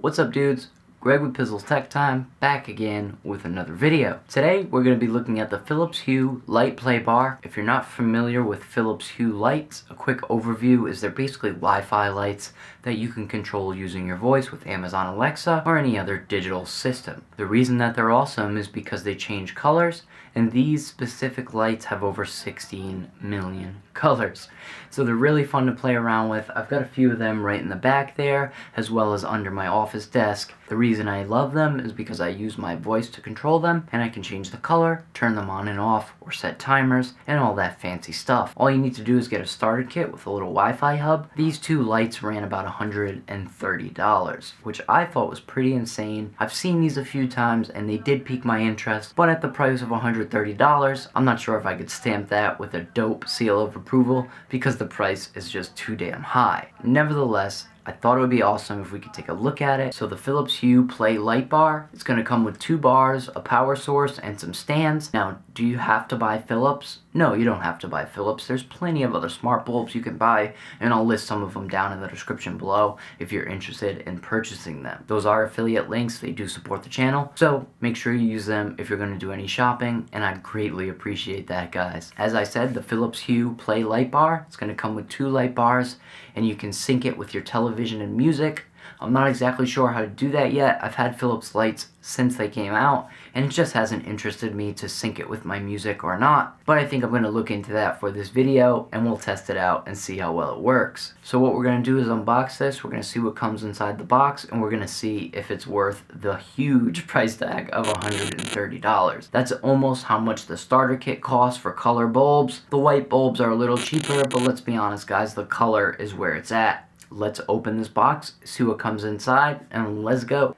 What's up, dudes? Greg with PizzlesTechTime, back again with another video. Today we're going to be looking at the Phillips Hue Light Play Bar. If you're not familiar with Phillips Hue lights, a quick overview is they're basically Wi-Fi lights that you can control using your voice with Amazon Alexa or any other digital system. The reason that they're awesome is because they change colors, and these specific lights have over 16 million colors. So they're really fun to play around with. I've got a few of them right in the back there, as well as under my office desk. The reason I love them is because I use my voice to control them, and I can change the color, turn them on and off, or set timers, and all that fancy stuff. All you need to do is get a starter kit with a little Wi-Fi hub. These two lights ran about $130, which I thought was pretty insane. I've seen these a few times, and they did pique my interest, but at the price of $130, I'm not sure if I could stamp that with a dope seal of approval, because the price is just too damn high. Nevertheless, I thought it would be awesome if we could take a look at it. So the Phillips Hue Play Light Bar, it's going to come with 2 bars, a power source, and some stands. Now, do you have to buy Phillips? No, you don't have to buy Phillips. There's plenty of other smart bulbs you can buy, and I'll list some of them down in the description below if you're interested in purchasing them. Those are affiliate links. They do support the channel, so make sure you use them if you're going to do any shopping, and I'd greatly appreciate that, guys. As I said, the Phillips Hue Play Light Bar, it's going to come with 2 light bars, and you can sync it with your television and music. I'm not exactly sure how to do that yet. I've had Philips lights since they came out, and it just hasn't interested me to sync it with my music or not. But I think I'm going to look into that for this video, and we'll test it out and see how well it works. So what we're going to do is unbox this. We're going to see what comes inside the box, and we're going to see if it's worth the huge price tag of $130. That's almost how much the starter kit costs for color bulbs. The white bulbs are a little cheaper, but let's be honest, guys, the color is where it's at. Let's open this box, see what comes inside, and let's go.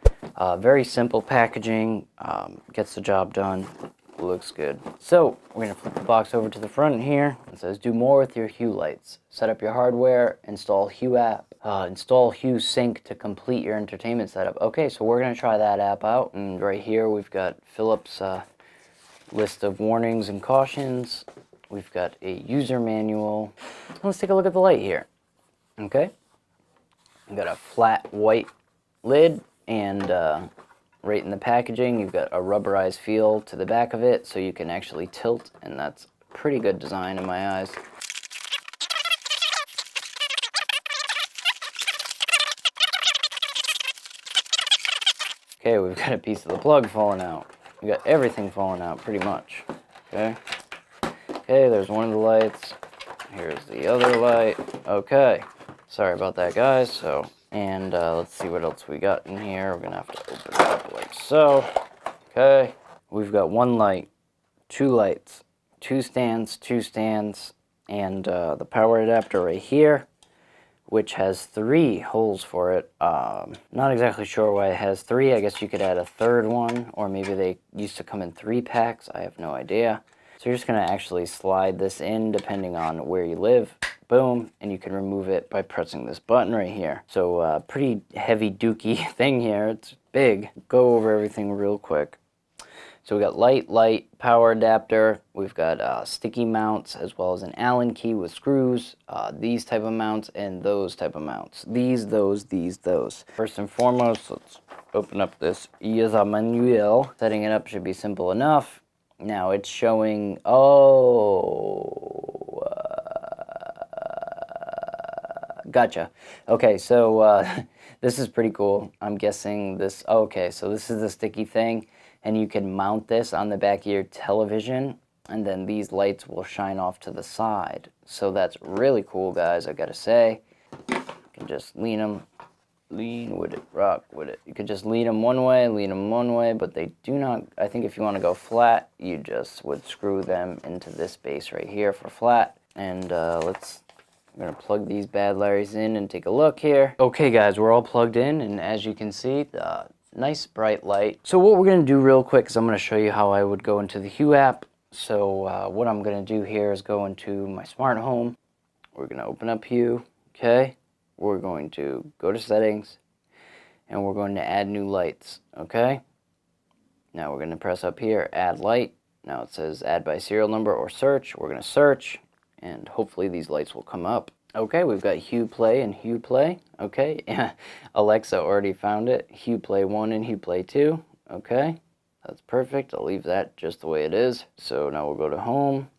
Very simple packaging, gets the job done, looks good. So, we're going to flip the box over to the front here. It says, do more with your Hue lights. Set up your hardware, install Hue app, install Hue Sync to complete your entertainment setup. Okay, so we're going to try that app out, and right here we've got Philips' list of warnings and cautions. We've got a user manual. Let's take a look at the light here. Okay. You've got a flat white lid, and right in the packaging you've got a rubberized feel to the back of it so you can actually tilt, and that's pretty good design in my eyes. Okay, we've got a piece of the plug falling out. We've got everything falling out pretty much. Okay, there's one of the lights. Here's the other light. Okay. Sorry about that, guys. So, and let's see what else we got in here. We're gonna have to open it up like so. Okay, we've got 1 light, 2 lights, 2 stands, and the power adapter right here, which has 3 holes for it. Not exactly sure why it has 3. I guess you could add a 3rd one, or maybe they used to come in 3 packs. I have no idea. So you're just gonna actually slide this in depending on where you live. Boom, and you can remove it by pressing this button right here. So pretty heavy dookie thing here. It's big. Go over everything real quick. So we got light, power adapter. We've got sticky mounts, as well as an Allen key with screws. These type of mounts and those type of mounts. These, those. First and foremost, let's open up this user manual. Setting it up should be simple enough. Now it's showing, gotcha. Okay, so this is pretty cool. I'm guessing this, okay, so this is the sticky thing, and you can mount this on the back of your television, and then these lights will shine off to the side. So that's really cool, guys, I gotta say. You can just lean with it, rock with it. You could just lean them one way, but they do not, I think if you want to go flat, you just would screw them into this base right here for flat. And I'm going to plug these bad Larrys in and take a look here. Okay, guys, we're all plugged in, and as you can see, nice bright light. So what we're going to do real quick is I'm going to show you how I would go into the Hue app. So what I'm going to do here is go into my smart home. We're going to open up Hue, okay? We're going to go to settings, and we're going to add new lights, okay? Now we're going to press up here, add light. Now it says add by serial number or search. We're going to search, and hopefully these lights will come up. Okay, we've got Hue Play and Hue Play. Okay, Alexa already found it. Hue Play 1 and Hue Play 2. Okay, that's perfect. I'll leave that just the way it is. So now we'll go to Home.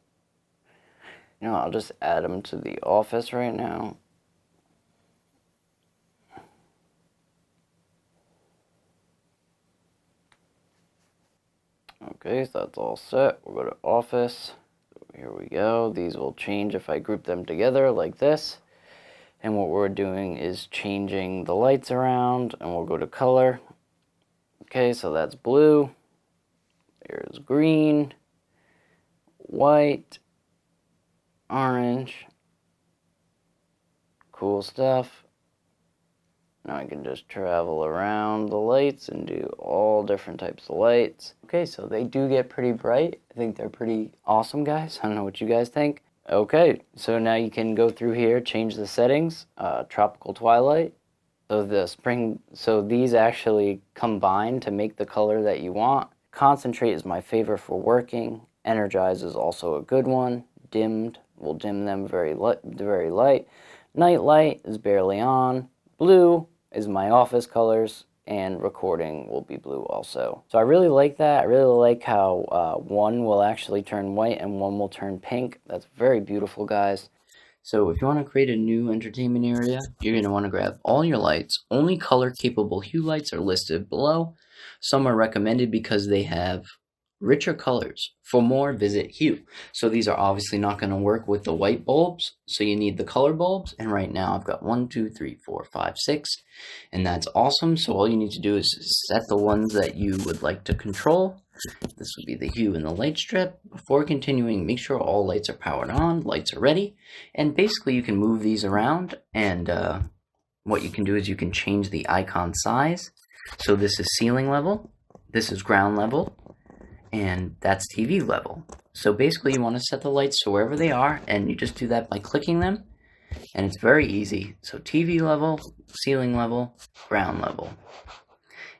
You know, I'll just add them to the office right now. Okay, so that's all set. We'll go to Office. Here we go. These will change if I group them together like this. And what we're doing is changing the lights around, and we'll go to Color. Okay, so that's blue. There's green, white, orange. Cool stuff. Now I can just travel around the lights and do all different types of lights. Okay, so they do get pretty bright. I think they're pretty awesome, guys. I don't know what you guys think. Okay, so now you can go through here, change the settings, tropical twilight. So these actually combine to make the color that you want. Concentrate is my favorite for working. Energize is also a good one. Dimmed, we'll dim them very light. Night light is barely on. Blue is my office colors, and recording will be blue also. So I really like that. I really like how one will actually turn white and one will turn pink. That's very beautiful, guys. So if you want to create a new entertainment area, you're going to want to grab all your lights. Only color capable Hue lights are listed below. Some are recommended because they have richer colors. For more, visit Hue. So these are obviously not going to work with the white bulbs, so you need the color bulbs. And right now I've got 1, 2, 3, 4, 5, 6, and that's awesome. So all you need to do is set the ones that you would like to control. This will be the hue and the light strip. Before continuing, make sure all lights are powered on, lights are ready, and basically you can move these around, and what you can do is you can change the icon size. So this is ceiling level, this is ground level, and that's TV level. So basically you want to set the lights to wherever they are, and you just do that by clicking them, and it's very easy. So TV level, ceiling level, ground level.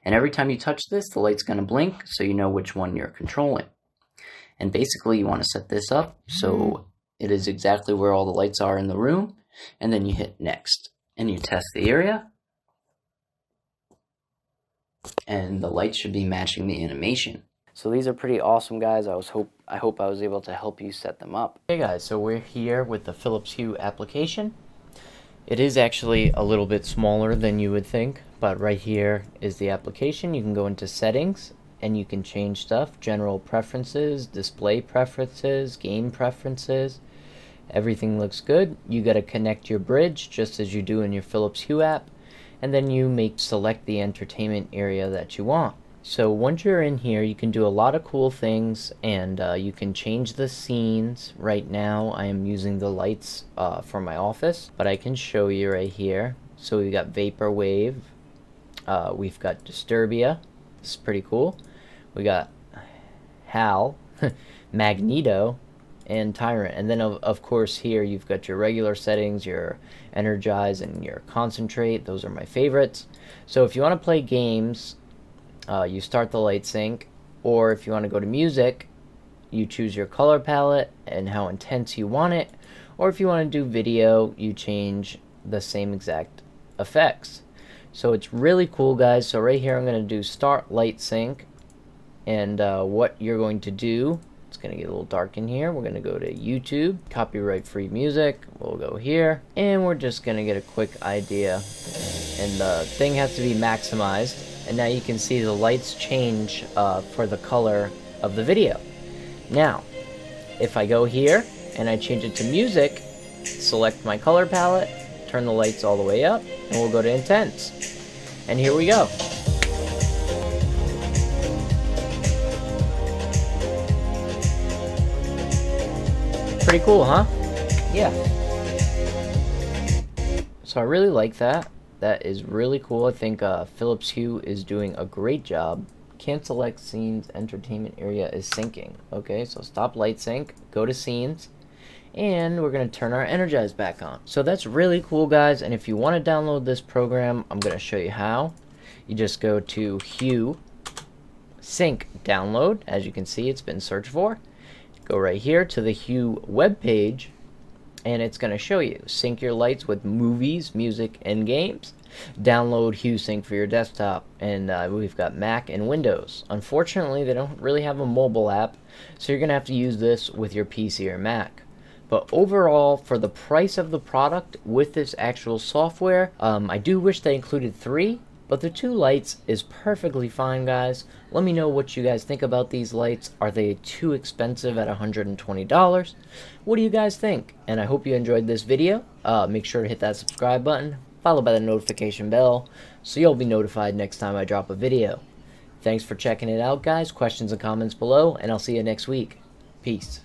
And every time you touch this, the light's going to blink, so you know which one you're controlling. And basically you want to set this up so it is exactly where all the lights are in the room, and then you hit next. And you test the area, and the lights should be matching the animation. So these are pretty awesome, guys. I hope I was able to help you set them up. Hey guys, so we're here with the Phillips Hue application. It is actually a little bit smaller than you would think, but right here is the application. You can go into settings and you can change stuff, general preferences, display preferences, game preferences. Everything looks good. You got to connect your bridge just as you do in your Phillips Hue app, and then you select the entertainment area that you want. So once you're in here, you can do a lot of cool things, and you can change the scenes. Right now I am using the lights for my office, but I can show you right here. So we've got Vaporwave, we've got Disturbia, this is pretty cool. We got Hal, Magneto, and Tyrant. And then of course here you've got your regular settings, your Energize and your Concentrate. Those are my favorites. So if you want to play games, you start the light sync, or if you want to go to music, you choose your color palette and how intense you want it, or if you want to do video, you change the same exact effects. So it's really cool, guys. So right here I'm going to do start light sync, and what you're going to do, it's going to get a little dark in here, we're going to go to YouTube, copyright free music, we'll go here, and we're just going to get a quick idea, and the thing has to be maximized. And now you can see the lights change for the color of the video. Now, if I go here and I change it to music, select my color palette, turn the lights all the way up, and we'll go to intense. And here we go. Pretty cool, huh? Yeah. So I really like that. That is really cool. I think Phillips Hue is doing a great job. Can't select scenes, entertainment area is syncing. Okay, so stop light sync, go to scenes, and we're going to turn our Energize back on. So that's really cool, guys, and if you want to download this program, I'm going to show you how. You just go to Hue Sync Download. As you can see, it's been searched for. Go right here to the Hue web page, and it's going to show you sync your lights with movies, music, and games. Download Hue Sync for your desktop, and we've got Mac and Windows. Unfortunately, they don't really have a mobile app, so you're going to have to use this with your PC or Mac. But overall, for the price of the product with this actual software, I do wish they included 3, but the 2 lights is perfectly fine, guys. Let me know what you guys think about these lights. Are they too expensive at $120? What do you guys think? And I hope you enjoyed this video. Make sure to hit that subscribe button, followed by the notification bell, so you'll be notified next time I drop a video. Thanks for checking it out, guys. Questions and comments below, and I'll see you next week. Peace.